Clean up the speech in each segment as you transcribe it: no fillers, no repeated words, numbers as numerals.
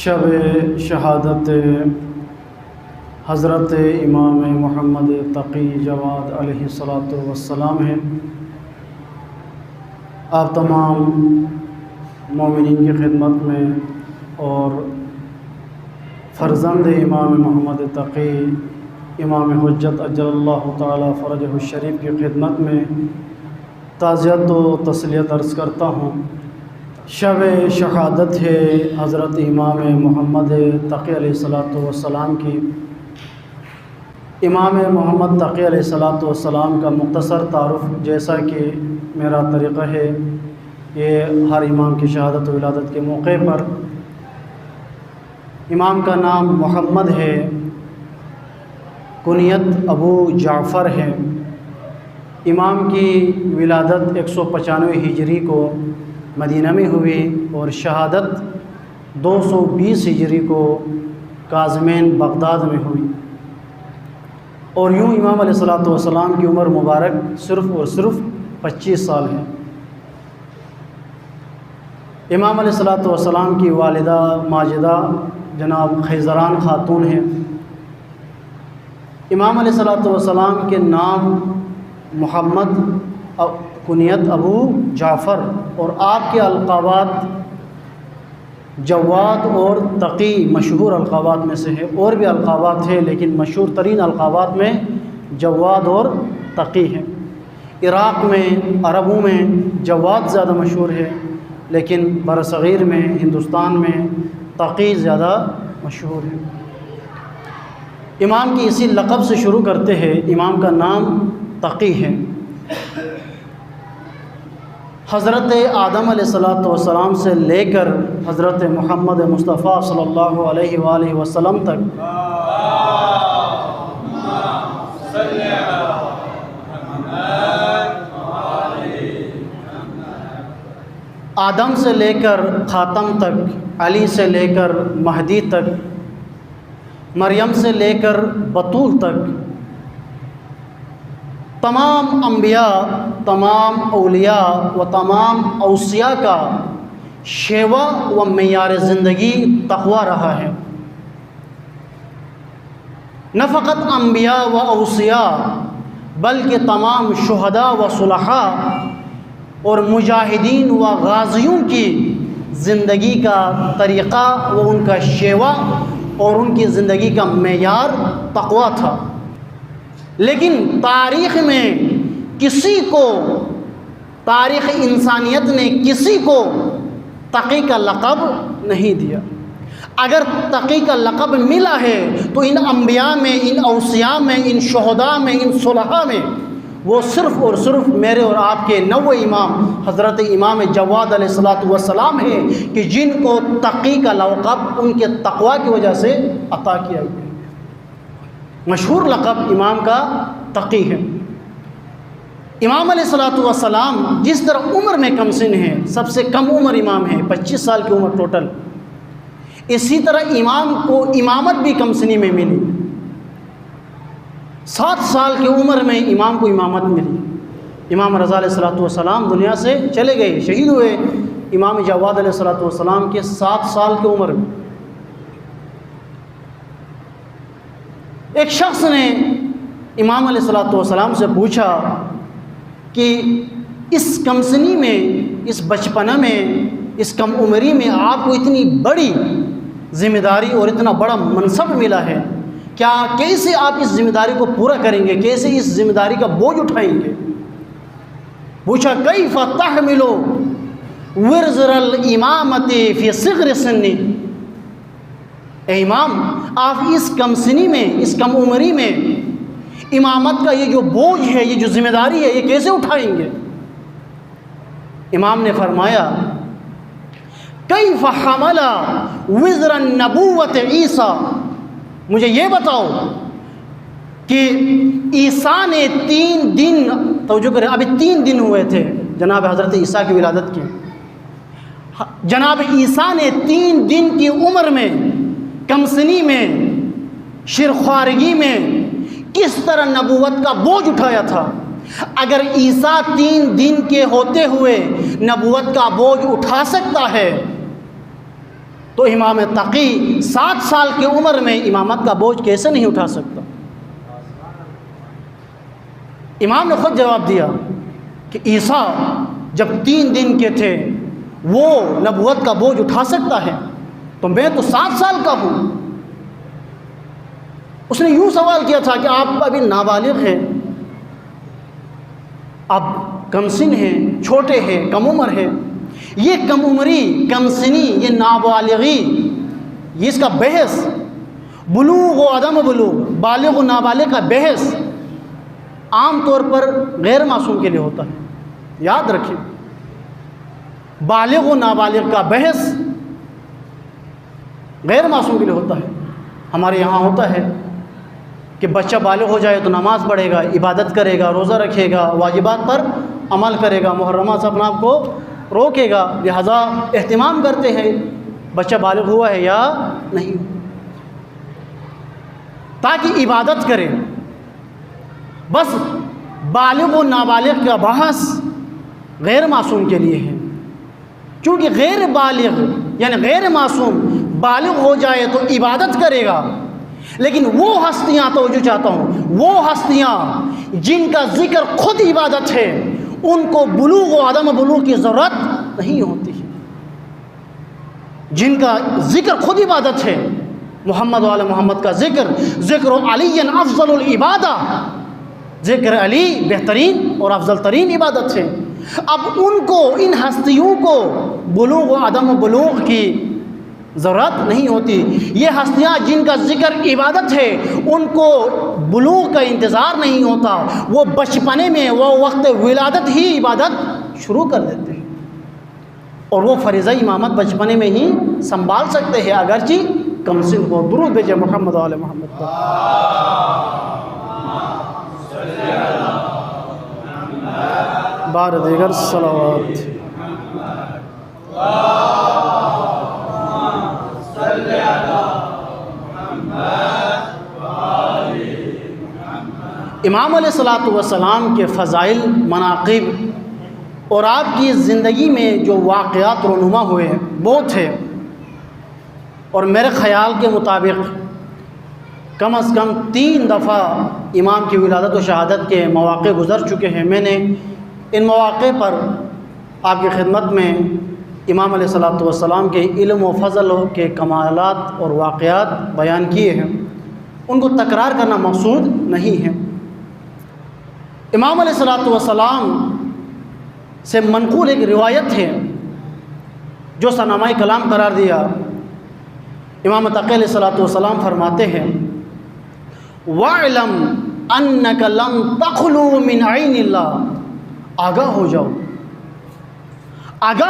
शब शहादत हज़रत इमाम मोहम्मद तक़ी जवाद अलैहिस्सलातु वस्सलाम है। आप तमाम मोमिनीन की खिदमत में और फ़र्ज़ंद इमाम मोहम्मद तक़ी इमाम हुज्जत अज्जलल्लाहु ताला फ़रजहु शरीफ की खिदमत में ताज़ियत व तस्लियत अर्ज़ करता हूँ। शब शहादत है हज़रत इमाम मोहम्मद तक़ी अलैहिस्सलातु वस्सलाम की। इमाम मोहम्मद तक़ी अलैहिस्सलातु वस्सलाम का मुख्तसर तारुफ़, जैसा कि मेरा तरीक़ा है, ये हर इमाम की शहादत व विलादत के मौके पर इमाम का नाम मोहम्मद है, कुनियत अबू जाफ़र है। इमाम की विलादत 195 हिजरी को मदीना में हुई और शहादत 220 हिजरी को काज़मीन बगदाद में हुई। और यूँ इमाम अलैहिस्सलातु वस्सलाम की उम्र मुबारक सिर्फ़ और सिर्फ 25 साल है। इमाम अलैहिस्सलातु वस्सलाम की वालिदा माजिदा जनाब खैज़रान ख़ातून हैं। इमाम अलैहिस्सलातु वस्सलाम के नाम मोहम्मद कुनियत अबू जाफ़र और आपके अलक़ाबात जवाद और तक़ी मशहूर अलक़ाबात में से है। और भी अलक़ाबात है लेकिन मशहूर तरीन अलक़ाबात में जवाद और तक़ी है। इराक़ में अरबों में जवाद ज़्यादा मशहूर है, लेकिन बरसग़ीर में हिंदुस्तान में तक़ी ज़्यादा मशहूर है। इमाम की इसी लक़ब से शुरू करते हैं। इमाम का नाम तक़ी है। हज़रत आदम अलैहिस्सलातु वस्सलाम से लेकर हज़रत मुहम्मद मुस्तफ़ा सल्लल्लाहु अलैहि वालैहि वसल्लम तक आदम से लेकर ख़ातम तक, अली से लेकर महदी तक, मरियम से लेकर बतूल तक, तमाम अम्बिया, तमाम औलिया व तमाम औसिया का शेवा व मेयार ज़िंदगी तक़वा रहा है। न फ़क़त अम्बिया व औसिया बल्कि तमाम शुहदा व सुलहा और मुजाहिदीन व गाज़ियों की ज़िंदगी का तरीक़ा व उनका शेवा और उनकी ज़िंदगी का मेयार तक़वा था। लेकिन तारीख़ में किसी को, तारीख़ इंसानियत ने किसी को तक़ी का लक़ब नहीं दिया। अगर तक़ी का लक़ब मिला है तो इन अंबिया में, इन औसिया में, इन शुहदा में, इन सुलहा में वो सिर्फ़ और सिर्फ मेरे और आपके नौवे इमाम हज़रत इमाम जवाद अलैहिस्सलातु वस्सलाम है कि जिनको तक़ी का लक़ब उनके तक़वा की वजह से अता किया गया है। मशहूर लक़ब इमाम का तक़ी है। इमाम अलैहिस्सलातु वस्सलाम जिस तरह उम्र में कमसिन है, सबसे कम उम्र इमाम है, 25 साल की उम्र टोटल, इसी तरह इमाम को इमामत भी कमसिनी में मिली। 7 साल की उम्र में इमाम को इमामत मिली। इमाम रज़ा अलैहिस्सलातु वस्सलाम दुनिया से चले गए, शहीद हुए इमाम जवाद अलैहिस्सलातु वस्सलाम के 7 साल की उम्र में। एक शख्स ने इमाम अलैहिस्सलातु वस्सलाम से पूछा कि इस कमसिनी में, इस बचपना में, इस कम उम्री में आपको इतनी बड़ी ज़िम्मेदारी और इतना बड़ा मनसब मिला है, क्या कैसे आप इस ज़िम्मेदारी को पूरा करेंगे, कैसे इस ज़िम्मेदारी का बोझ उठाएंगे? पूछा कैफ़ तहमिलु विज़रल इमामति फ़ी सिग़्रि सिन्नी। ए इमाम, आप इस कम सिनी में, इस कम उम्री में इमामत का ये जो बोझ है, ये जो ज़िम्मेदारी है, ये कैसे उठाएंगे? इमाम ने फरमाया कैफ़ हमला विज़रन नबुव्वत ईसा। मुझे ये बताओ कि ईसा ने 3 दिन, तवज्जो करें, अभी 3 दिन हुए थे जनाब हज़रत ईसा की विलादत की। जनाब ईसा ने 3 दिन की उम्र में, कमसनी में, शिरख्वारगी में किस तरह नबूवत का बोझ उठाया था। अगर ईसा 3 दिन के होते हुए नबूवत का बोझ उठा सकता है तो इमाम तक़ी 7 साल की उम्र में इमामत का बोझ कैसे नहीं उठा सकता? इमाम ने खुद जवाब दिया कि ईसा जब 3 दिन के थे वो नबूवत का बोझ उठा सकता है, तो मैं तो 7 साल का हूँ। उसने यूँ सवाल किया था कि आप अभी नाबालिग हैं, आप कमसिन हैं, छोटे हैं, कम उम्र है। ये कम उम्री, कमसिनी, ये नाबालिगी, ये इसका बहस, बुलूग व अदम बुलूग, बालिग व नाबालिग का बहस आम तौर पर गैर मासूम के लिए होता है। याद रखिए, बालिग व नाबालिग का बहस गैर मासूम के लिए होता है। हमारे यहाँ होता है कि बच्चा बालिग हो जाए तो नमाज़ पढ़ेगा, इबादत करेगा, रोज़ा रखेगा, वाजिबात पर अमल करेगा, मुहर्रमात से अपने आप को रोकेगा, लिहाजा एहतिमाम करते हैं बच्चा बालिग हुआ है या नहीं, ताकि इबादत करे। बस बालिग और नाबालिग का बहस गैर मासूम के लिए है, क्योंकि गैर बालिग यानी गैर मासूम बालिग हो जाए तो इबादत करेगा। लेकिन वो हस्तियाँ, तो जो चाहता हूँ, वो हस्तियाँ जिनका जिक्र खुद इबादत है, उनको बुलूग व अदम बुलूग की ज़रूरत नहीं होती है। जिनका जिक्र खुद इबादत है, मोहम्मद वाले मोहम्मद का ज़िक्र अलीयन अफ़ज़लुल इबादा, ज़िक्र अली बेहतरीन और अफ़ज़ल तरीन इबादत है। अब उनको, इन हस्तियों को बुलूग व अदम बुलूग की ज़रूरत नहीं होती। ये हस्तियाँ जिनका ज़िक्र इबादत है, उनको बुलूग का इंतज़ार नहीं होता। वो बचपने में, वो वक्त विलादत ही इबादत शुरू कर देते हैं, और वो फ़रीज़ा इमामत बचपने में ही संभाल सकते हैं, अगरचे कमसिन हो। दुरूद भेजे मोहम्मद वाले मोहम्मद पर। बार दीगर सलावत। इमाम अलैहिस्सलातु वस्सलाम के फ़ज़ाइल, मनाक़िब और आपकी ज़िंदगी में जो वाक़यात रूनुमा हुए बहुत थे, और मेरे ख़याल के मुताबिक कम से कम 3 दफ़ा इमाम की विलादत और शहादत के मौक़े गुज़र चुके हैं। मैंने इन मौक़े पर आपकी खिदमत में इमाम अलैहिस्सलातु वस्सलाम के इल्म व फ़ज़ल के कमालात और वाक़यात बयान किए हैं। उनको तकरार करना मकसूद नहीं है। इमाम अलैहिस्सलातु वस्सलाम से मनक़ूल एक रिवायत है जो सनामाए कलाम करार दिया। इमाम तक़ी अलैहिस्सलातु वस्सलाम फरमाते हैं, वअलम अन्नका लम तख़लू मिन ऐनिल्लाह, आगाह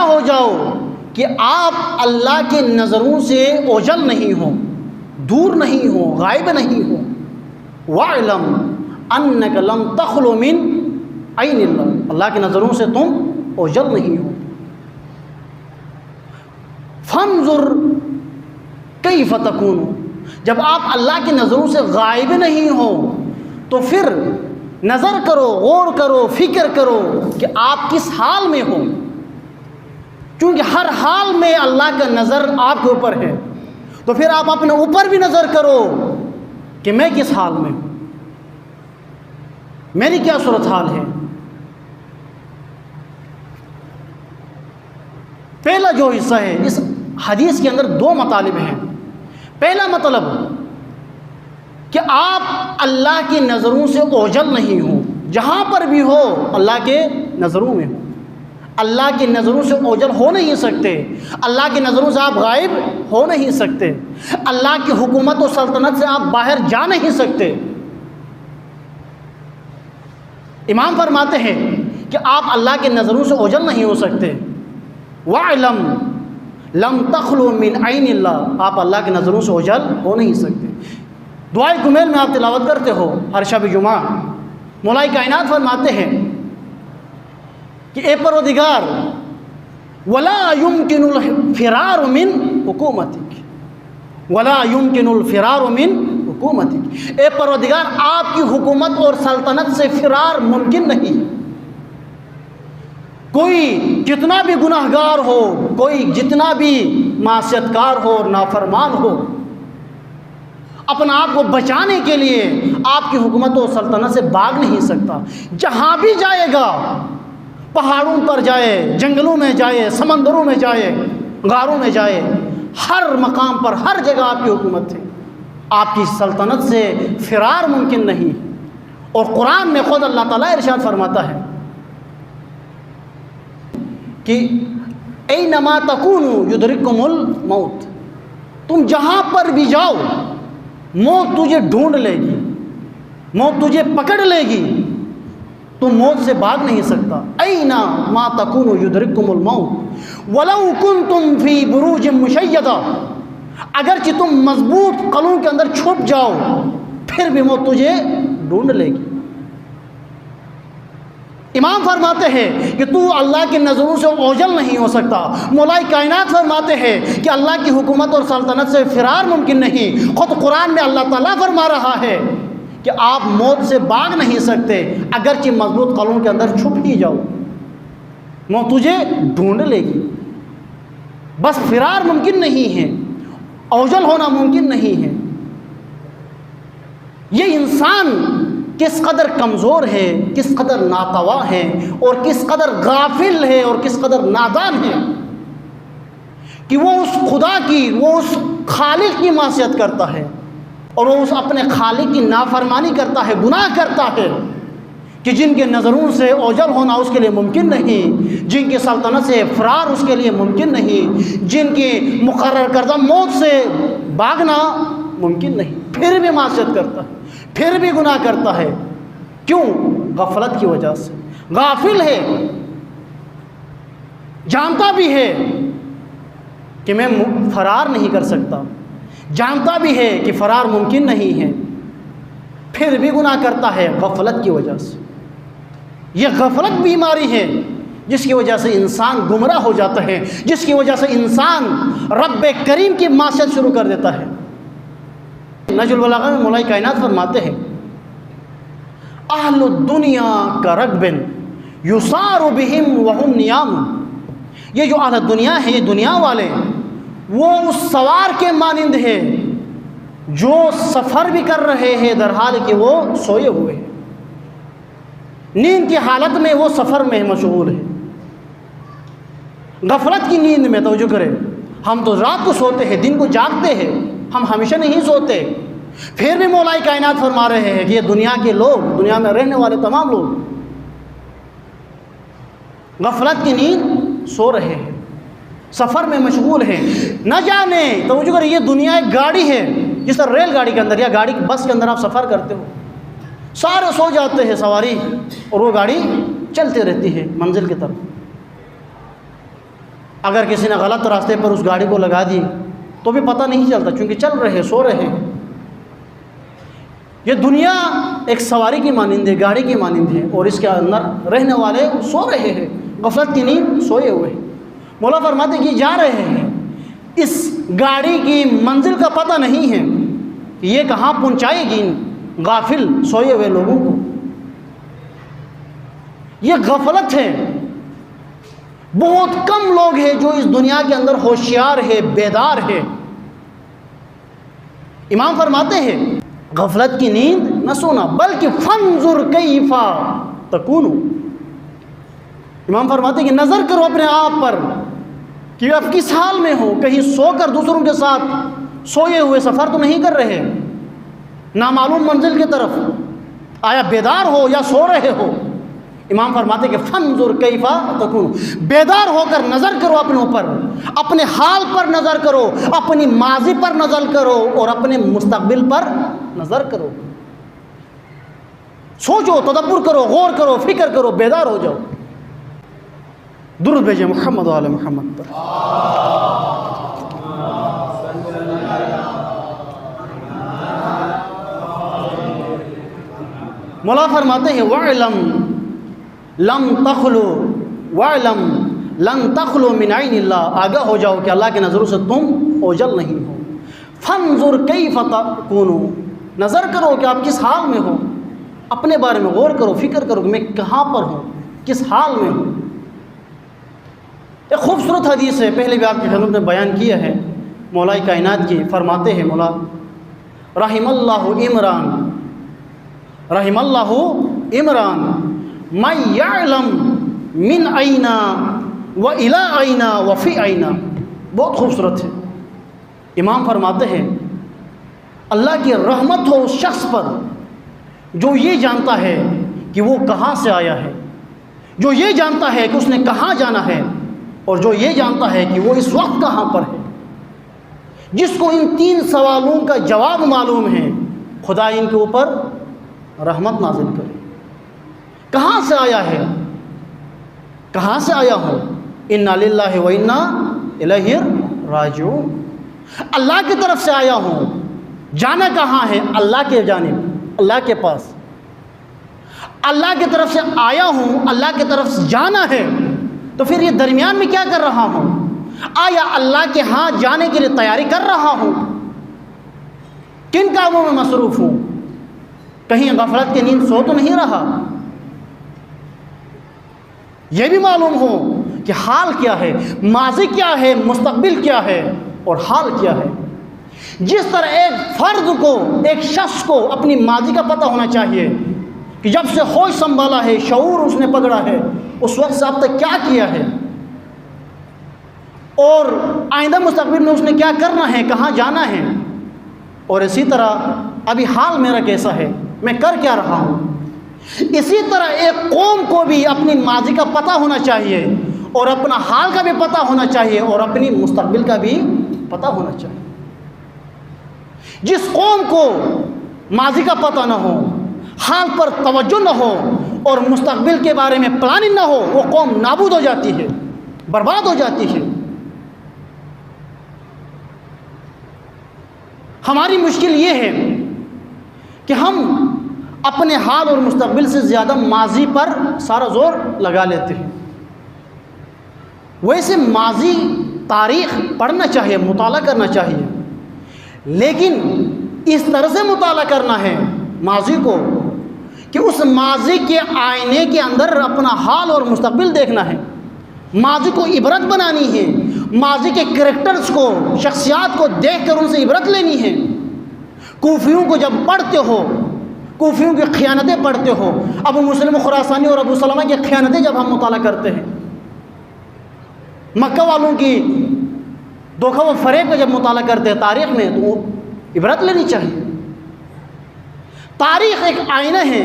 हो जाओ कि आप अल्लाह के नज़रों से ओझल नहीं हो, दूर नहीं हो, गायब नहीं हो। वअलम अन्नका लम तख़लू मिन ऐनिल्लाह, अल्लाह की नज़रों से तुम ओझल नहीं हो। फंजुर कैफ़ तकूनु, जब आप अल्लाह की नज़रों से गायब नहीं हो तो फिर नज़र करो, गौर करो, फ़िक्र करो कि आप किस हाल में हो, क्योंकि हर हाल में अल्लाह का नज़र आपके ऊपर है। तो फिर आप अपने ऊपर भी नज़र करो कि मैं किस हाल में हूँ, मेरी क्या सूरत हाल है। पहला जो हिस्सा है इस हदीस के अंदर दो मतलब हैं। पहला मतलब कि आप अल्लाह की नज़रों से ओझल नहीं हो, जहाँ पर भी हो अल्लाह के नज़रों में हो। अल्लाह की नज़रों से ओझल हो नहीं सकते, अल्लाह की नज़रों से आप गायब हो नहीं सकते, अल्लाह की हुकूमत और सल्तनत से आप बाहर जा नहीं सकते। इमाम फरमाते हैं कि आप अल्लाह की नज़रों से ओझल नहीं हो सकते। वअलम लम तख़लू मिन ऐनिल्लाह, आप अल्लाह की नज़रों से ओझल हो नहीं सकते। दुआए कुमैल में आप तिलावत करते हो हर शब जुमा, मौला कायनात फरमाते हैं कि ए परवरदिगार, वला युमकिनुल फ़िरार मिन हुकूमतिक, वला युमकिनुल फ़िरार मिन हुकूमतिक, ए परवरदिगार आपकी हुकूमत और सल्तनत से फ़िरार मुमकिन नहीं। कोई कितना भी गुनाहगार हो, कोई जितना भी मासियतकार हो, नाफरमान हो, अपना आप को बचाने के लिए आपकी हुकूमत और सल्तनत से भाग नहीं सकता। जहाँ भी जाएगा, पहाड़ों पर जाए, जंगलों में जाए, समंदरों में जाए, गारों में जाए, हर मकाम पर हर जगह आपकी हुकूमत है, आपकी सल्तनत से फ़िरार मुमकिन नहीं। और कुरान में खुद अल्लाह ताला इरशाद फरमाता है कि ऐनमा तकूनु युदरिकुमुल मौत, तुम जहाँ पर भी जाओ मौत तुझे ढूंढ लेगी, मौत तुझे पकड़ लेगी, तुम मौत से भाग नहीं सकता। ऐना मा तकूनु युदरिकुमुल मौत वलौ कुंतुम फी बुरूजिम मुशय्यदा, अगरचे तुम मजबूत कलों के अंदर छुप जाओ फिर भी मौत तुझे ढूंढ लेगी। इमाम फरमाते हैं कि तू अल्लाह की नज़रों से ओझल नहीं हो सकता। मौला कायनात फरमाते हैं कि अल्लाह की हुकूमत और सल्तनत से फ़िरार मुमकिन नहीं। ख़ुद कुरान में अल्लाह ताला फरमा रहा है कि आप मौत से भाग नहीं सकते, अगरचे मजबूत कलों के अंदर छुप ही जाओ, मौत तुझे ढूंढ लेगी। बस फ़िरार मुमकिन नहीं है, ओझल होना मुमकिन नहीं है। ये इंसान किस कदर कमज़ोर है, किस कदर नातवा है, और किस कदर गाफिल है, और किस कदर नादान है कि वो उस खुदा की, वो उस खालिक की मासियत करता है और वो उस अपने खालिक की नाफरमानी करता है, गुनाह करता है, कि जिनके नज़रों से ओझल होना उसके लिए मुमकिन नहीं, जिनकी सल्तनत से फ़रार उसके लिए मुमकिन नहीं, जिनकी मुकर्रर करदा मौत से भागना मुमकिन नहीं, फिर भी मासियत करता है, फिर भी गुनाह करता है। क्यों? गफलत की वजह से। गाफिल है, जानता भी है कि मैं फ़रार नहीं कर सकता, जानता भी है कि फ़रार मुमकिन नहीं है, फिर भी गुनाह करता है गफलत की वजह से। यह गफलत बीमारी है जिसकी वजह से इंसान गुमराह हो जाता है, जिसकी वजह से इंसान रब करीम की मासियत शुरू कर देता है। नजुल बलागा में मौला कायनात फरमाते हैं, अहलुद दुनिया का रगबिन युसारु बिहिम वहुम नियाम, ये जो अहलुद दुनिया है, ये दुनिया वाले, वो उस सवार के मानिंद है जो सफ़र भी कर रहे हैं दरहाल कि वो सोए हुए हैं। नींद की हालत में वो सफ़र में मशगूल है, गफलत की नींद में। तवज्जो करें, हम तो रात को सोते हैं, दिन को जागते हैं, हम हमेशा नहीं सोते। फिर भी मौलाई कायनात फरमा रहे हैं कि ये दुनिया के लोग, दुनिया में रहने वाले तमाम लोग गफलत की नींद सो रहे हैं, सफ़र में मशगूल हैं। न जाने तो जो ये दुनिया एक गाड़ी है, जिस तरह रेलगाड़ी के अंदर या गाड़ी बस के अंदर आप सफ़र करते हो, सारे सो जाते हैं सवारी और वो गाड़ी चलती रहती है मंजिल की तरफ। अगर किसी ने गलत रास्ते पर उस गाड़ी को लगा दी तो भी पता नहीं चलता, क्योंकि चल रहे, सो रहे हैं। ये दुनिया एक सवारी की मानिंद है, गाड़ी की मानिंद है, और इसके अंदर रहने वाले सो रहे हैं, गफलत की नींद सोए हुए हैं। मौला फरमाते कि जा रहे हैं, इस गाड़ी की मंजिल का पता नहीं है कि ये कहाँ पहुँचाएगी गाफिल सोए हुए लोगों को। ये गफलत है। बहुत कम लोग हैं जो इस दुनिया के अंदर होशियार है, बेदार है। इमाम फरमाते हैं गफलत की नींद न सोना, बल्कि फंजुर कैफा तकूनु। इमाम फरमाते कि नज़र करो अपने आप पर कि आप किस हाल में हो। कहीं सोकर दूसरों के साथ सोए हुए सफ़र तो नहीं कर रहे, नामालूम मंजिल की तरफ, आया बेदार हो या सो रहे हो। इमाम फरमाते कि फंजुर कैफा तकून, बेदार होकर नज़र करो अपने ऊपर, अपने हाल पर नज़र करो, अपनी माजी पर नज़र करो और अपने मुस्तकबिल पर नज़र करो। सोचो, तदब्बुर करो, गौर करो, फिक्र करो, बेदार हो जाओ। दुरूद भेजे मुहम्मद वाले मुहम्मद पर। मौला फरमाते हैं वअलम लम तखलु वअलम लन तखलु मिन ऐनिल्लाह, आगाह हो जाओ कि अल्लाह की नज़रों से तुम ओझल नहीं हो। फंजुर कैफ तकूनु, नज़र करो कि आप किस हाल में हो, अपने बारे में गौर करो, फिक्र करो कि मैं कहाँ पर हूँ, किस हाल में हूँ। एक खूबसूरत हदीस है, पहले भी आपकी खिदमत में बयान किया है, मौलाई कायनात की। फरमाते हैं मौला रहिमल्लाहु इमरान, रहिमल्लाहु इमरान मै यअलम मिन ऐना व इला ऐना व फी ऐना। बहुत खूबसूरत है। इमाम फरमाते हैं अल्लाह की रहमत हो उस शख्स पर जो ये जानता है कि वो कहाँ से आया है, जो ये जानता है कि उसने कहाँ जाना है, और जो ये जानता है कि वो इस वक्त कहाँ पर है। जिसको इन 3 सवालों का जवाब मालूम है, खुदा इनके ऊपर रहमत नाज़िल करे। कहाँ से आया है, कहाँ से आया हो, इन्ना लिल्लाहि व इन्ना इलैहि राजिऊन। अल्लाह की तरफ से आया हूँ, जाना कहाँ है, अल्लाह के जानिब, अल्लाह के पास। अल्लाह की तरफ से आया हूँ, अल्लाह की तरफ से जाना है, तो फिर ये दरमियान में क्या कर रहा हूँ? आया अल्लाह के यहाँ जाने के लिए तैयारी कर रहा हूँ? किन कामों में मसरूफ़ हूँ? कहीं गफलत की नींद सो तो नहीं रहा? यह भी मालूम हो कि हाल क्या है, माजी क्या है, मुस्तकबिल क्या है और हाल क्या है। जिस तरह एक फ़र्द को, एक शख्स को अपनी माजी का पता होना चाहिए कि जब से होश संभाला है, शऊर उसने पकड़ा है, उस वक्त से अब तक क्या किया है, और आइंदा मुस्तकबिल में उसने क्या करना है, कहाँ जाना है। और इसी तरह अभी हाल मेरा कैसा है, मैं कर क्या रहा हूँ। इसी तरह एक कौम को भी अपनी माजी का पता होना चाहिए और अपना हाल का भी पता होना चाहिए और अपनी मुस्तकबिल का भी पता होना चाहिए। जिस कौम को माजी का पता न हो, हाल पर तवज्जो न हो और मुस्तकबिल के बारे में प्लानिंग न हो, वो कौम नाबूद हो जाती है, बर्बाद हो जाती है। हमारी मुश्किल ये है कि हम अपने हाल और मुस्तकबिल से ज़्यादा माजी पर सारा जोर लगा लेते हैं। वैसे माजी तारीख़ पढ़ना चाहिए, मुताला करना चाहिए, लेकिन इस तरह से मुताला करना है माजी को कि उस माजी के आईने के अंदर अपना हाल और मुस्तकबिल देखना है। माजी को इबरत बनानी है, माजी के कैरेक्टर्स को, शख्सियात को देख कर उनसे इबरत लेनी है। कूफियों को जब पढ़ते हो, कूफियों की खयानतें पढ़ते हो, अबू मुस्लिम खुरासानी और अबू सलमा की खयानतें जब हम मुताला करते हैं, मक्का वालों की धोखा व फरेब का जब मुताला करते हैं तारीख़ में, तो इबरत लेनी चाहिए। तारीख़ एक आईना है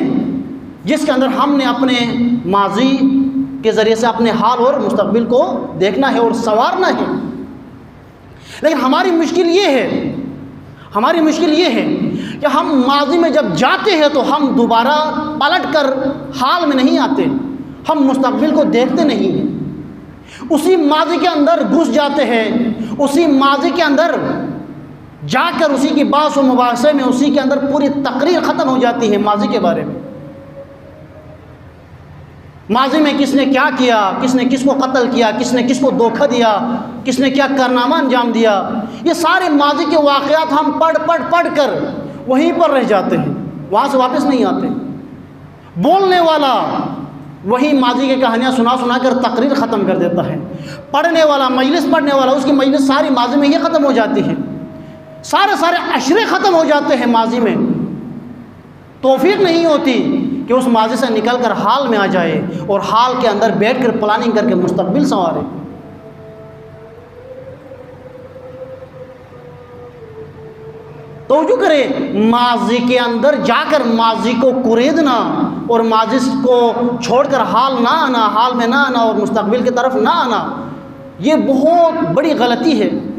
जिसके अंदर हमने अपने माजी के ज़रिए से अपने हाल और मुस्तक़बिल को देखना है और संवारना है। लेकिन हमारी मुश्किल ये है कि हम माजी में जब जाते हैं तो हम दोबारा पलट कर हाल में नहीं आते, हम मुस्तक़बिल को देखते नहीं हैं, उसी माजी के अंदर घुस जाते हैं, उसी माजी के अंदर जाकर उसी की बात व मुबासे में उसी के अंदर पूरी तकरीर ख़त्म हो जाती है माजी के बारे में। माजी में किसने क्या किया, किसने किसको कत्ल किया, किसने किसको धोखा दिया, किसने क्या कारनामा अंजाम दिया, ये सारे माजी के वाक़यात हम पढ़ कर वहीं पर रह जाते हैं, वहाँ से वापस नहीं आते। बोलने वाला वही माजी की कहानियाँ सुना कर तकरीर ख़त्म कर देता है, पढ़ने वाला मजलिस पढ़ने वाला उसकी मजलिस सारी माजी में ही ख़त्म हो जाती है, सारे अशरे ख़त्म हो जाते हैं माजी में। तौफीक नहीं होती कि उस माजी से निकल कर हाल में आ जाए और हाल के अंदर बैठ कर प्लानिंग करके मुस्तक़बिल संवारे। तवज्जो करे, माजी के अंदर जाकर माजी को कुरेदना और माजी को छोड़कर हाल ना आना, हाल में ना आना और मुस्तक़बिल की तरफ ना आना, ये बहुत बड़ी गलती है।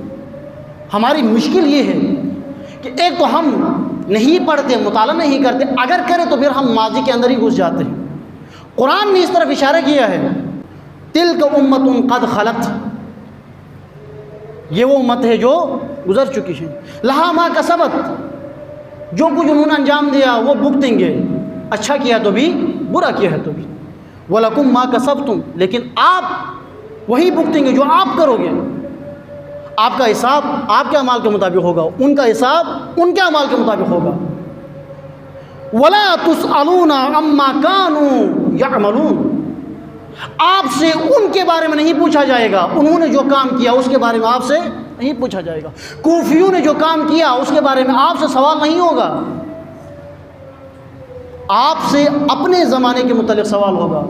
हमारी मुश्किल ये है कि एक तो हम नहीं पढ़ते, मुताला नहीं करते, अगर करें तो फिर हम माजी के अंदर ही घुस जाते हैं। कुरान ने इस तरफ इशारा किया है, तिल्क उम्मतुन कद खलत, ये वो उम्मत है जो गुजर चुकी है, लहा मा कसबत, जो कुछ उन्होंने अंजाम दिया वो भुगतेंगे, अच्छा किया तो भी, बुरा किया है तो भी, वलकुम मा कसबतुम, लेकिन आप वही भुगतेंगे जो आप करोगे। आपका हिसाब आपके अमाल के मुताबिक होगा, उनका हिसाब उनके अमाल के मुताबिक होगा। वला तुसअलूना अम्मा कानू यअमलून, आपसे उनके बारे में नहीं पूछा जाएगा, उन्होंने जो काम किया उसके बारे में आपसे नहीं पूछा जाएगा। कूफियों ने जो काम किया उसके बारे में आपसे सवाल नहीं होगा, आपसे अपने ज़माने के मुतालिक सवाल होगा,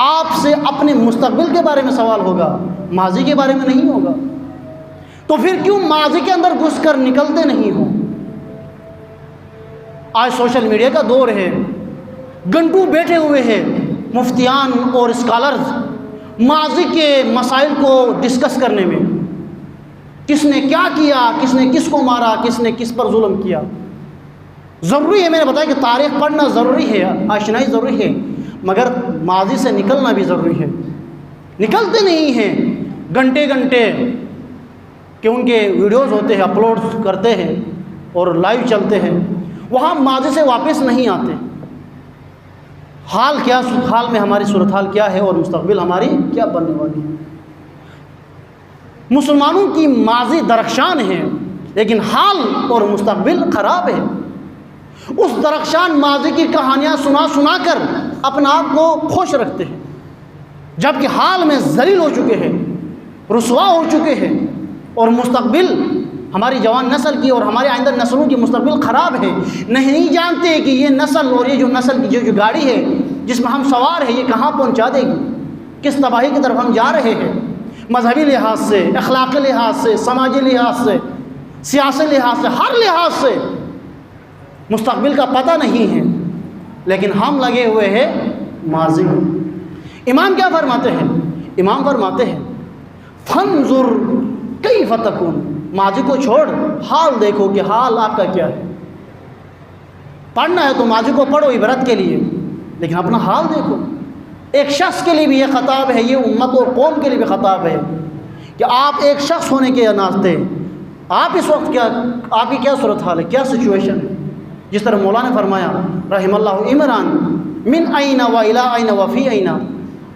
आपसे अपने मुस्तक़बिल के बारे में सवाल होगा, माजी के बारे में नहीं होगा। तो फिर क्यों माजी के अंदर घुसकर निकलते नहीं हो? आज सोशल मीडिया का दौर है, घंटों बैठे हुए हैं मुफ्तियान और स्कॉलर्स माजी के मसाइल को डिस्कस करने में, किसने क्या किया, किसने किसको मारा, किसने किस पर जुल्म किया। ज़रूरी है, मैंने बताया कि तारीख़ पढ़ना ज़रूरी है, आशनाई ज़रूरी है, मगर माजी से निकलना भी ज़रूरी है। निकलते नहीं हैं, घंटे घंटे कि उनके वीडियोज़ होते हैं, अपलोड करते हैं और लाइव चलते हैं, वहाँ माजी से वापस नहीं आते। हाल में हमारी सूरत हाल क्या है और मुस्तक़बिल हमारी क्या बनने वाली है। मुसलमानों की माजी दरख्शान है, लेकिन हाल और मुस्तक़बिल ख़राब है। उस दरख्शान माजी की कहानियाँ सुना कर अपना आप को खुश रखते हैं, जबकि हाल में ज़लील हो चुके हैं, रुसवा हो चुके हैं, और मुस्तक़बिल हमारी जवान नस्ल की और हमारे आइंदा नस्लों की मुस्तक़बिल ख़राब है। नहीं जानते कि ये नस्ल और ये जो नस्ल की जो गाड़ी है जिसमें हम सवार हैं, ये कहाँ पहुँचा देगी, किस तबाही की तरफ हम जा रहे हैं। मजहबी लिहाज से, अखलाक़ी लिहाज से, समाजी लिहाज से, सियासी लिहाज से, हर लिहाज से मुस्तक़बिल का पता नहीं है, लेकिन हम लगे हुए हैं माजी में। इमाम क्या फरमाते हैं? इमाम फरमाते हैं फंजुर कैफ़ तकून, माजी को छोड़ हाल देखो कि हाल आपका क्या है। पढ़ना है तो माजी को पढ़ो इबरत के लिए, लेकिन अपना हाल देखो। एक शख्स के लिए भी ये ख़ताब है, ये उम्मत और कौम के लिए भी ख़ताब है कि आप एक शख्स होने के नाते आप इस वक्त क्या, आपकी क्या सूरत हाल है, क्या सिचुएशन है। जिस तरह मौला ने फरमाया रहमल्लाहु इमरान मिन आइना व इला आइना व फी आइना,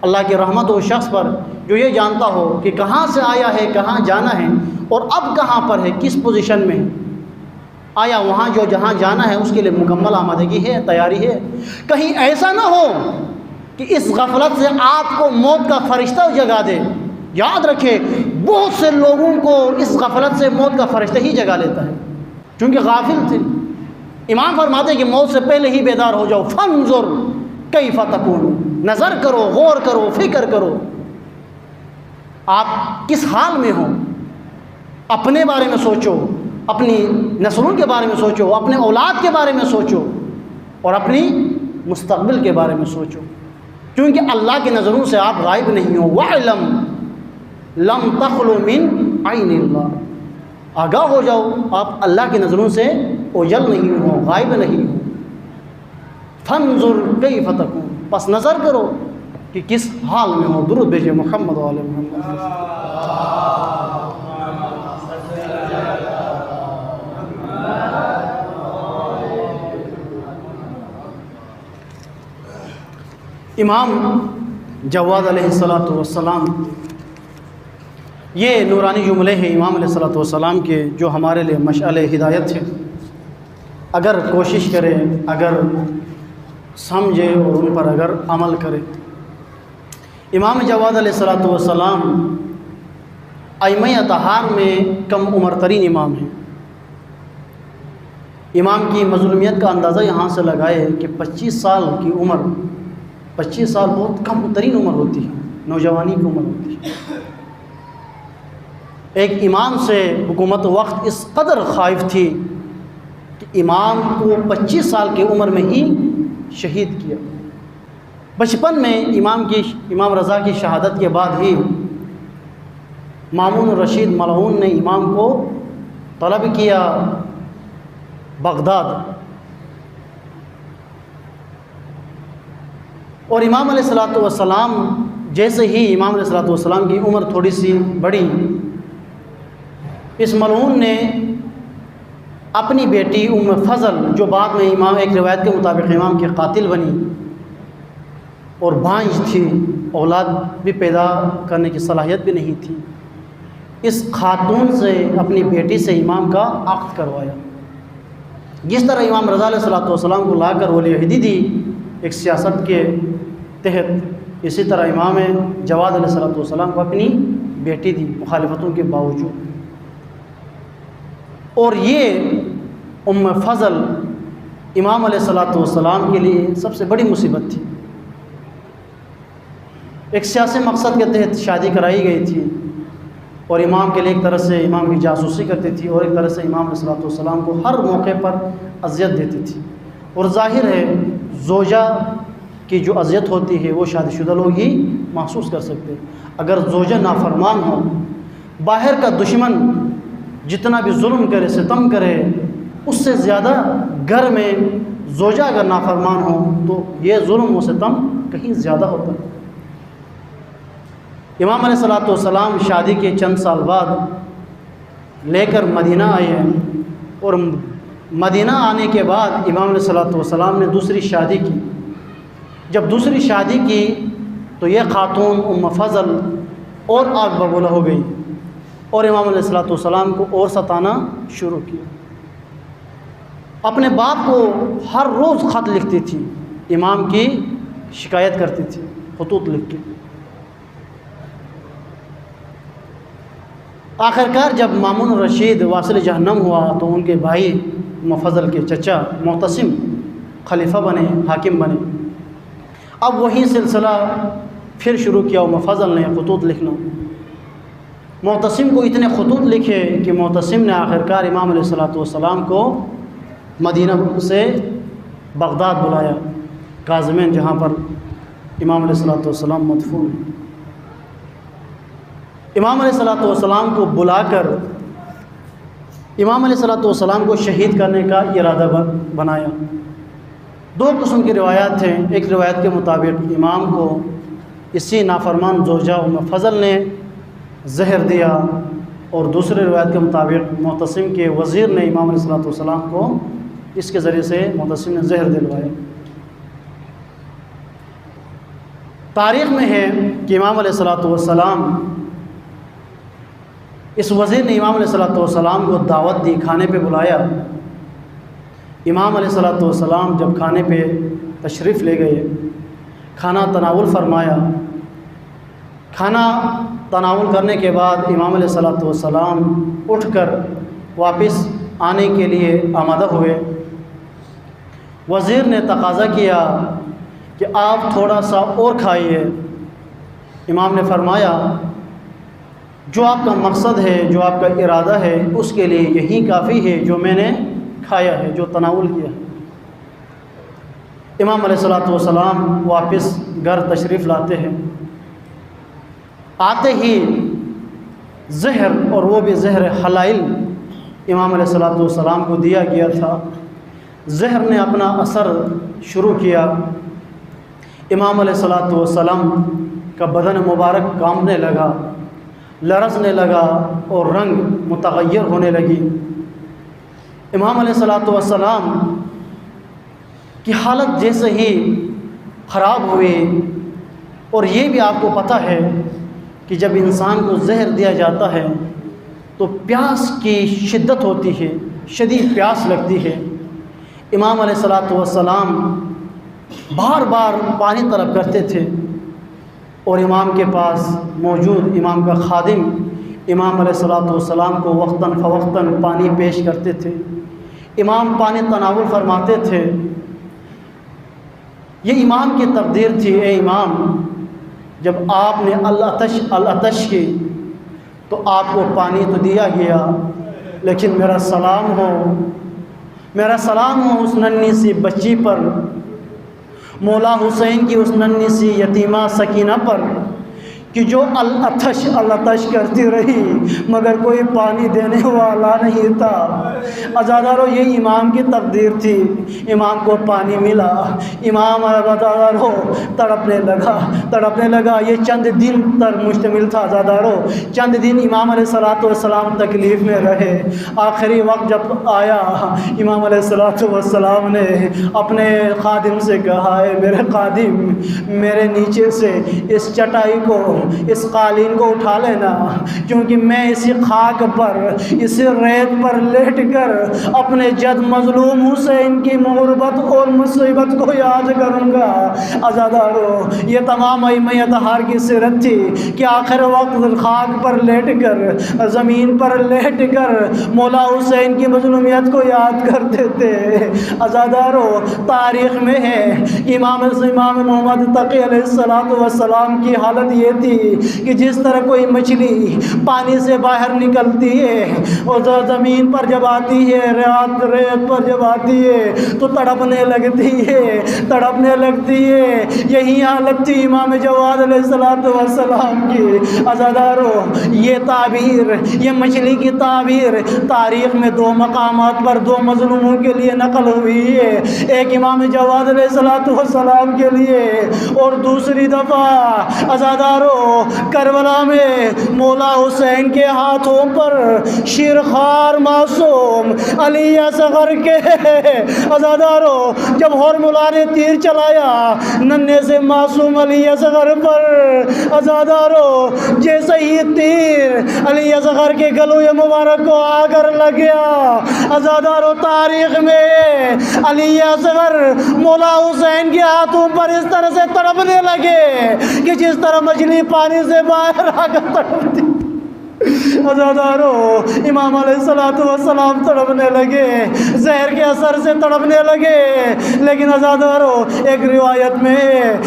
अल्लाह की रहमत हो शख्स पर जो ये जानता हो कि कहाँ से आया है, कहाँ जाना है और अब कहाँ पर है, किस पोजीशन में आया, वहाँ जो जहाँ जाना है उसके लिए मुकम्मल आमादगी है, तैयारी है। कहीं ऐसा ना हो कि इस गफलत से आपको मौत का फरिश्ता जगा दे। याद रखे, बहुत से लोगों को इस गफलत से मौत का फरिश्ता ही जगा लेता है, क्योंकि गाफिल थे। इमाम फरमाते हैं कि मौत से पहले ही बेदार हो जाओ। फंजुर कैफ़ तकून, नज़र करो, गौर करो, फिक्र करो, आप किस हाल में हो, अपने बारे में सोचो, अपनी नस्लों के बारे में सोचो, अपने औलाद के बारे में सोचो और अपनी मुस्तक़बिल के बारे में सोचो, क्योंकि अल्लाह की नज़रों से आप गायब नहीं हो। वअलम लम तखलु मिन ऐनिल्लाह, आगाह हो जाओ आप अल्लाह की नज़रों से ओझल नहीं हो, गायब नहीं हो। फंजुर कैफ तकून, बस नज़र करो कि किस हाल में हो। दुरूद भेजे मोहम्मद वाले मोहम्मद। इमाम जवाद अलैहिस्सलातु वस्सलाम, ये नूरानी जुमले हैं इमाम अलैहिस्सलातु वस्सलाम के, जो हमारे लिए मशअल हिदायत है। अगर कोशिश करें, अगर समझे और उन पर अगर अमल करें। इमाम जवाद अलैहिस्सलातु वस्सलाम अइम्मा अतहार में कम उम्र तरीन इमाम हैं। इमाम की मज़लूमियत का अंदाज़ा यहाँ से लगाए कि 25 साल की उम्र, 25 साल बहुत कम तरीन उम्र होती है, नौजवानी की उम्र होती है। एक इमाम से हुकूमत वक्त इस कदर ख़ाइफ थी कि इमाम को 25 साल की उम्र में ही शहीद किया। बचपन में इमाम रज़ा की शहादत के बाद ही मामून रशीद मलऊन ने इमाम को तलब किया बगदाद, और इमाम अलैहिस्सलातु वस्सलाम जैसे ही इमाम अलैहिस्सलातु वस्सलाम की उम्र थोड़ी सी बढ़ी, इस मलऊन ने अपनी बेटी उम्म फ़ज़ल, जो बाद में इमाम, एक रिवायत के मुताबिक इमाम की कातिल बनी और भांज थी, औलाद भी पैदा करने की सलाहियत भी नहीं थी, इस खातून से, अपनी बेटी से इमाम का अक़्द करवाया। जिस तरह इमाम रज़ा अलैहिस्सलातु वस्सलाम को लाकर वलीअहदी दी एक सियासत के तहत, इसी तरह इमाम जवाद अलैहिस्सलातु वस्सलाम को अपनी बेटी दी मुखालिफतों के बावजूद। और ये उम्म फ़ज़ल इमाम अलैहिस्सलातु वस्सलाम के लिए सबसे बड़ी मुसीबत थी। एक सियासी मकसद के तहत शादी कराई गई थी और इमाम के लिए एक तरह से इमाम की जासूसी करती थी और एक तरह से इमाम अलैहिस्सलातु वस्सलाम को हर मौके पर अज़ियत देती थी। और ज़ाहिर है ज़ौजा की जो अज़ियत होती है वो शादीशुदा लोग ही महसूस कर सकते हैं। अगर ज़ौजा नाफरमान हो, बाहर का दुश्मन जितना भी जुल्म करे, सितम करे, उससे ज़्यादा घर में ज़ौजा अगर नाफरमान हो तो ये जुल्म व सितम कहीं ज़्यादा होता है। इमाम अलैहिस्सलातु वस्सलाम शादी के चंद साल बाद लेकर मदीना आए हैं और मदीना आने के बाद इमाम अलैहिस्सलातु वस्सलाम ने दूसरी शादी की। जब दूसरी शादी की तो यह खातून उम्म फ़ज़ल और आग बबूला हो गई और इमाम अलैहिस्सलातु वस्सलाम को और सताना शुरू किया। अपने बाप को हर रोज़ ख़त लिखती थी, इमाम की शिकायत करती थी खतूत लिख के। आखिरकार जब मामून रशीद वासिल जहन्नम हुआ तो उनके भाई मुफ़ज़ल के चचा मुअतसिम खलीफा बने, हाकिम बने। अब वही सिलसिला फिर शुरू किया मुफ़ज़ल ने खतूत लिखना। मुअतसिम को इतने खतूत लिखे कि मुअतसिम ने आखिरकार इमाम अलैहिस्सलातु वस्सलाम को मदीना से बगदाद बुलाया, काज़िमैन जहाँ पर इमाम अलैहिस्सलातु वस्सलाम मदफून हैं। इमाम अलैहिस्सलातु वस्सलाम को बुलाकर इमाम अलैहिस्सलातु वस्सलाम को शहीद करने का इरादा बनाया। दो किस्म की रिवायात हैं। एक रिवायत के मुताबिक इमाम को इसी नाफरमान ज़ौजा उम्म फ़ज़ल ने जहर दिया और दूसरे रिवायत के मुताबिक मुअतसिम के वज़ीर ने इमाम अलैहिस्सलातु वस्सलाम को इसके ज़रिए से मुअतसिम ने जहर दिलवाया। तारीख़ में है कि इमाम अलैहिस्सलातु वस्सलाम, इस वज़ीर ने इमाम अलैहिस्सलातु वस्सलाम को दावत दी, खाने पे बुलाया। इमाम अलैहिस्सलातु वस्सलाम जब खाने पे तशरीफ़ ले गए, खाना तनावुल फरमाया। खाना तनावुल करने के बाद इमाम अलैहिस्सलातु वस्सलाम उठकर वापस आने के लिए आमादा हुए। वज़ीर ने तकाज़ा किया कि आप थोड़ा सा और खाइए। इमाम ने फरमाया जो आपका मकसद है, जो आपका इरादा है, उसके लिए यही काफ़ी है जो मैंने खाया है, जो तनावुल किया है। इमाम अलैहिस्सलातु वस्सलाम वापस घर तशरीफ़ लाते हैं। आते ही जहर, और वो भी जहर हलाइल, इमाम अलैहिस्सलातु वस्सलाम को दिया गया था। जहर ने अपना असर शुरू किया। इमाम अलैहिस्सलातु वस्सलाम का बदन मुबारक कांपने लगा, लरज़ने लगा और रंग मुतग़य्यर होने लगी। इमाम अलैहिस्सलातु वस्सलाम की हालत जैसे ही ख़राब हुई। और ये भी आपको पता है कि जब इंसान को जहर दिया जाता है तो प्यास की शिद्दत होती है, शदीद प्यास लगती है। इमाम अलैहिस्सलातु वस्सलाम बार बार पानी तलब करते थे और इमाम के पास मौजूद इमाम का खादिम इमाम अलैहिस्सलातु वस्सलाम को वक्तन फ़वक्तन पानी पेश करते थे। इमाम पानी तनावुल फरमाते थे। ये इमाम की तकदीर थी। ए इमाम, जब आपने अल अतश की तो आपको पानी तो दिया गया, लेकिन मेरा सलाम हो उस नन्ही सी बच्ची पर, मौला हुसैन की उस नन्ही सी यतीमा सकीना पर, कि जो अल अतश करती रही मगर कोई पानी देने वाला नहीं था। अज़ादारो, ये इमाम की तकदीर थी। इमाम को पानी मिला, इमाम अज़ादारो तड़पने लगा। ये चंद दिन पर मुश्तमिल था अज़ादारो। चंद दिन इमाम अलैहिस्सलातु वस्सलाम तकलीफ़ में रहे। आखिरी वक्त जब आया, इमाम अलैहिस्सलातु वस्सलाम ने अपने खादिम से कहा, है मेरे खादिम, मेरे नीचे से इस चटाई को, इस कालीन को उठा लेना, क्योंकि मैं इसी खाक पर, इसी रेत पर लेट कर अपने जद मजलूम हुसैन की मुग़रबत और मुसीबत को याद करूँगा। अज़ादारो, ये तमाम अइम्मा अतहार की सीरत थी कि आखिर वक्त खाक पर लेट कर, ज़मीन पर लेट कर मौला हुसैन की मजलूमियत को याद करते थे। अज़ादारो, तारीख़ में है इमाम मोहम्मद तक़ी अलैहिस्सलातु वस्सलाम की हालत ये थी कि जिस तरह कोई मछली पानी से बाहर निकलती है और ज़मीन पर जब आती है, रेत पर जब आती है तो तड़पने लगती है। यही हालत थी इमाम जवाद अलैहिस्सलातु वस्सलाम की। अज़ादारो, ये ताबीर, ये मछली की ताबीर तारीख़ में दो मकामात पर दो मज़लूमों के लिए नकल हुई है। एक इमाम जवाद अलैहिस्सलातु वस्सलाम के लिए और दूसरी दफ़ा अज़ादारो करबला में मौला हुसैन के हाथों पर शिरखार मासूम अली असगर के अज़ादारो जब हरमुला ने तीर चलाया नन्हे से मासूम अली असगर पर, अज़ादारो जैसे ही तीर अली असगर के गलों मुबारक को आकर लग गया, अज़ादारो तारीख़ में अली असगर मौला हुसैन के हाथों पर इस तरह से तड़पने लगे कि जिस तरह मछली पानी से बाहर आकर तड़पती। अज़ादारो, इमाम अलैहिस्सलातु वस्सलाम तड़पने लगे, जहर के असर से तड़पने लगे। लेकिन अज़ादारो, एक रिवायत में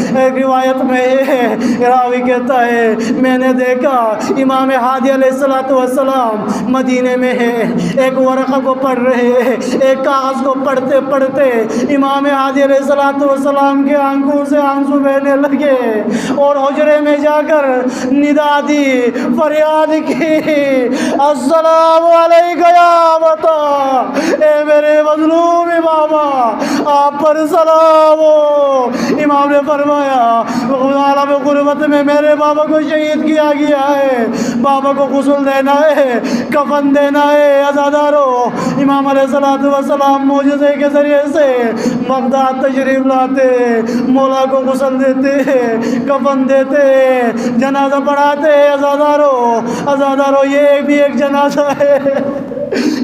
रावी कहता है, मैंने देखा इमाम हादी अलैहिस्सलातु वस्सलाम मदीने में है, एक वरक़ा को पढ़ रहे, एक कागज़ को पढ़ते पढ़ते इमाम हादी अलैहिस्सलातु वस्सलाम के आंखों से आंसू बहने लगे और हुजरे में जाकर निदा दी, फरियाद की, अस्सलामु अलैका या बता, ए मेरे मज़लूम बाबा, आप पर सलाम हो। इमाम ने फरमाया, आलम गुरबत में मेरे बाबा को शहीद किया गया है, बाबा को गुस्ल देना है, कफन देना है। अज़ादारो, इमाम अलैहिस्सलातु वस्सलाम मौजज़े के ज़रिए से बगदाद तशरीफ़ लाते, मौला को गुस्ल देते, कफन देते, जनाजा पढ़ाते। अज़ादारो, ये भी एक जनाजा है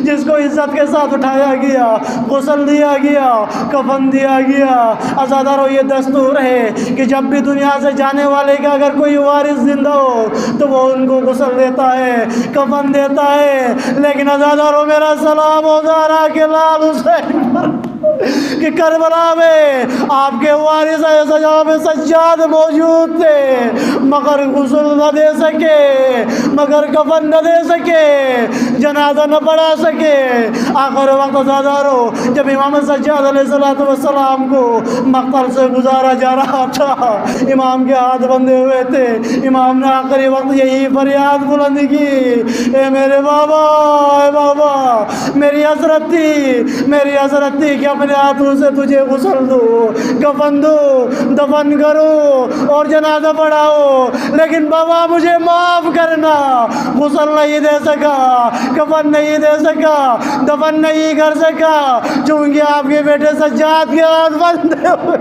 जिसको इज्जत के साथ उठाया गया, गुस्ल दिया गया, कफन दिया गया। अज़ादारो, ये दस्तूर है कि जब भी दुनिया से जाने वाले का अगर कोई वारिस जिंदा हो तो वो उनको गुस्ल देता है, कफन देता है। लेकिन अज़ादारो, मेरा सलाम हो ज़हरा के लाल हुसैन पर कि करबला में आपके वारिस सजाब सज्जाद मौजूद थे, मगर गुस्ल न दे सके, मगर कफन न दे सके, जनाजा न पढ़ा सके। आखिर वक्त ज़ादारो जब इमाम सज्जाद अलैहिस्सलाम को मक्तल से गुजारा जा रहा था, इमाम के हाथ बंधे हुए थे, इमाम ने आखिरी वक्त यही फरियाद बुलंद की, ए मेरे बाबा, ए बाबा, मेरी हसरत थी कि अपने हाथों से तुझे गुस्ल दो, कफन दो, दफन करो और जनाजा पढ़ाओ, लेकिन बाबा मुझे माफ़ करना, गुस्ल नहीं दे सका, कफन नहीं दे सका, दफन नहीं कर सका, चूँकि आपके बेटे सज्जाद के हाथ बंधे हुए